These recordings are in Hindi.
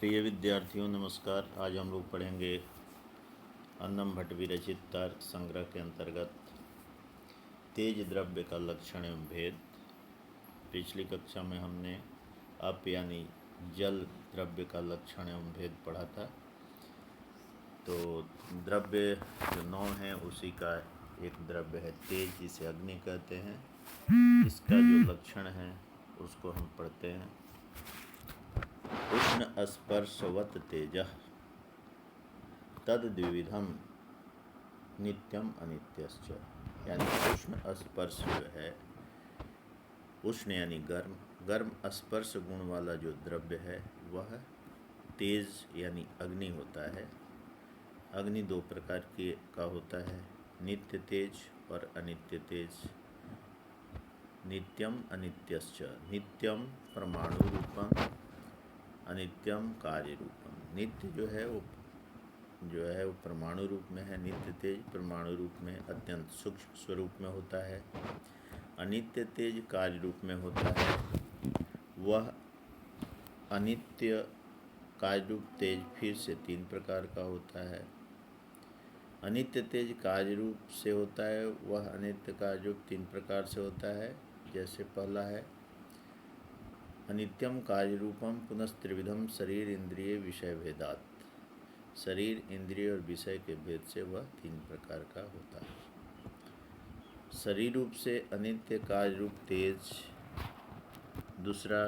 प्रिय विद्यार्थियों नमस्कार। आज हम लोग पढ़ेंगे अन्नम भट्ट विरचित तर्क संग्रह के अंतर्गत तेज द्रव्य का लक्षण एवं भेद। पिछली कक्षा में हमने अप यानी जल द्रव्य का लक्षण एवं भेद पढ़ा था। तो द्रव्य जो नौ है उसी का एक द्रव्य है तेज, जिसे अग्नि कहते हैं। इसका जो लक्षण है उसको हम पढ़ते हैं। उष्ण स्पर्शवत तेजः तद द्विविधम नित्यम अनित्यश्च। यानी उष्ण स्पर्श जो है, उष्ण यानी गर्म, गर्म स्पर्श गुण वाला जो द्रव्य है वह तेज यानी अग्नि होता है। अग्नि दो प्रकार का होता है, नित्य तेज और अनित्य तेज। नित्यम अनित्यश्च, नित्यम परमाणु रूपम, अनित्यम कार्य रूपम। नित्य जो है वो परमाणु रूप में है। नित्य तेज परमाणु रूप में अत्यंत सूक्ष्म स्वरूप में होता है। अनित्य तेज कार्य रूप में होता है। वह अनित्य कार्य रूप तेज फिर से तीन प्रकार का होता है। अनित्य तेज कार्य रूप से होता है, वह अनित्य कार्य रूप तीन प्रकार से होता है। जैसे पहला है अनित्यम कार्य रूपम पुनस्त्रिविधम शरीर इंद्रिय विषय भेदात। शरीर इंद्रिय और विषय के भेद से वह तीन प्रकार का होता है। शरीर रूप से अनित्य कार्य रूप तेज, दूसरा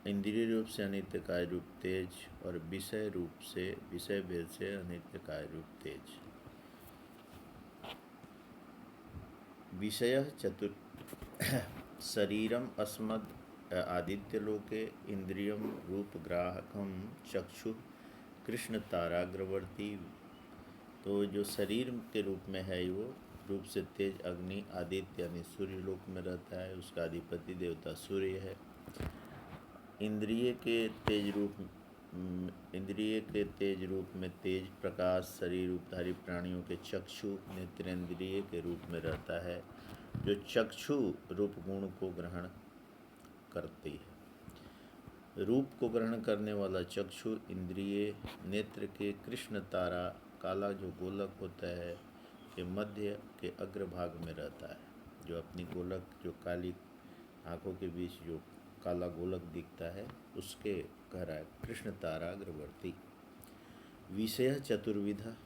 इंद्रिय रूप से अनित्य कार्य रूप तेज, और विषय रूप से विषय भेद से अनित्य कार्य रूप तेज। विषय चतुर शरीरम अस्मद आदित्यलोके इंद्रियम रूपग्राहकम चक्षु कृष्ण ताराग्रवर्ती। तो जो शरीर के रूप में है वो रूप से तेज अग्नि आदित्य यानी सूर्य लोक में रहता है, उसका अधिपति देवता सूर्य है। इंद्रिय के तेज रूप में तेज प्रकाश शरीर रूपधारी प्राणियों के चक्षु नेत्रेंद्रिय के रूप में रहता है, जो चक्षु रूप गुण को ग्रहण करती है। रूप को ग्रहण करने वाला चक्षु इंद्रिय नेत्र के कृष्ण तारा काला जो गोलक होता है के मध्य के अग्रभाग में रहता है। जो अपनी गोलक जो काली आँखों के बीच जो काला गोलक दिखता है उसके कह रहा है कृष्ण तारा अग्रवर्ती। विषय चतुर्विधा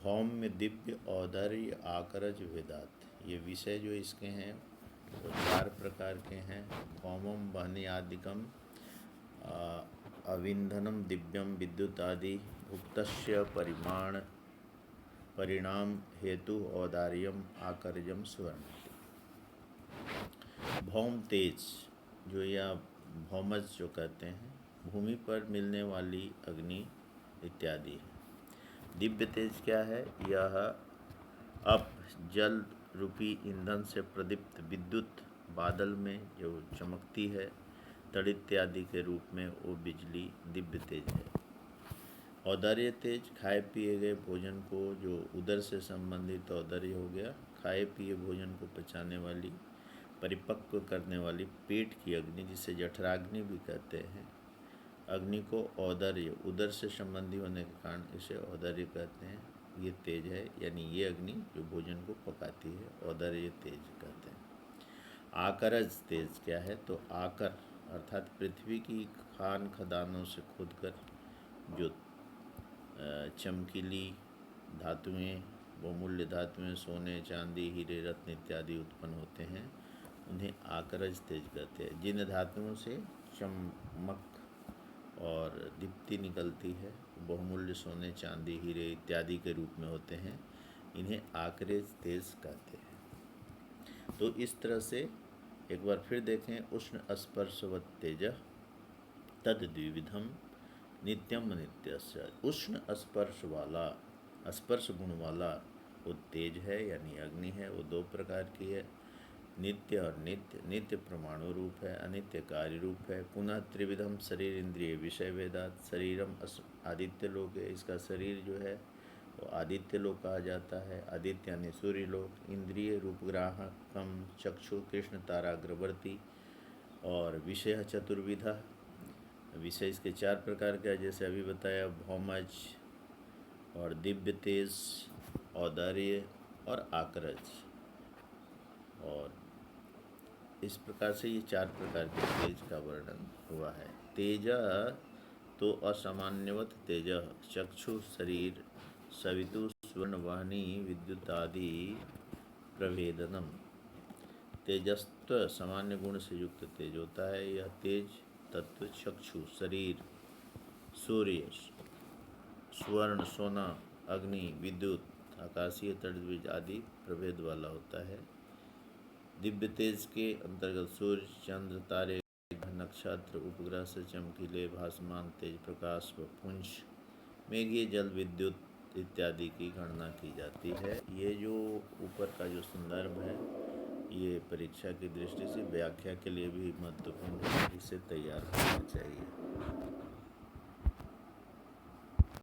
भौम्य दिव्य औदार्य आकरज वेदात। ये विषय जो इसके हैं वो चार प्रकार के हैं। भौमम बहनियादिकम अविंधनम दिव्यम विद्युत आदि उक्तस्य परिणाम हेतु औदार्यम आकर्जम स्वर्ण। भौम तेज जो या भौमज जो कहते हैं, भूमि पर मिलने वाली अग्नि इत्यादि है। दिव्य तेज क्या है? यह अप जल रूपी ईंधन से प्रदीप्त विद्युत बादल में जो चमकती है तड़ इत्यादि के रूप में वो बिजली दिव्य तेज है। औदार्य तेज खाए पिए गए भोजन को जो उदर से संबंधित औदार्य हो गया, खाए पिए भोजन को पचाने वाली परिपक्व करने वाली पेट की अग्नि जिसे जठराग्नि भी कहते हैं। अग्नि को औदार्य उदर से संबंधी होने के कारण इसे औदार्य कहते हैं। ये तेज है, यानी ये अग्नि जो भोजन को पकाती है औदार्य तेज कहते हैं। आकरज तेज क्या है? तो आकर अर्थात पृथ्वी की खान खदानों से खोदकर जो चमकीली धातुएं, बहुमूल्य धातुएं, सोने चांदी हीरे रत्न इत्यादि उत्पन्न होते हैं, उन्हें आकरज तेज कहते हैं। जिन धातुओं से चमक और दीप्ति निकलती है, बहुमूल्य सोने चांदी हीरे इत्यादि के रूप में होते हैं, इन्हें आकरज तेज कहते हैं। तो इस तरह से एक बार फिर देखें, उष्ण स्पर्शवत तेजः तद द्विविधम नित्यम अनित्यस्य। उष्ण स्पर्श वाला, स्पर्श गुण वाला वो तेज है यानी अग्नि है, वो दो प्रकार की है, नित्य और नित्य। नित्य परमाणु रूप है, अनित्य कार्य रूप है। पुनः त्रिविधम शरीर इंद्रिय विषय वेदात। शरीरम आदित्य लोक है, इसका शरीर जो है वो आदित्य लोक कहा जाता है। आदित्य यानी सूर्य लोक। इंद्रिय रूपग्राहकम चक्षु कृष्ण ताराग्रवर्ती। और विषय चतुर्विधा विषय इसके 4 प्रकार का है, जैसे अभी बताया, भौमज और दिव्य तेज, औदार्य और आकरज। और इस प्रकार से ये 4 प्रकार के तेज का वर्णन हुआ है। तेज तो असामान्यवत तेज, चक्षु शरीर सवितु स्वर्ण वाहिनी विद्युत आदि प्रभेदनम। तेजस्व सामान्य गुण से युक्त तेज होता है। यह तेज तत्व चक्षु शरीर सूर्य स्वर्ण सोना अग्नि विद्युत आकाशीय तड़बीज आदि प्रभेद वाला होता है। दिव्य तेज के अंतर्गत सूर्य चंद्र तारे नक्षत्र उपग्रह से चमकीले भासमान तेज प्रकाश व पुंज मेघीय जल विद्युत इत्यादि की गणना की जाती है। ये जो ऊपर का जो संदर्भ है ये परीक्षा की दृष्टि से व्याख्या के लिए भी महत्वपूर्ण है, इसे तैयार करना चाहिए।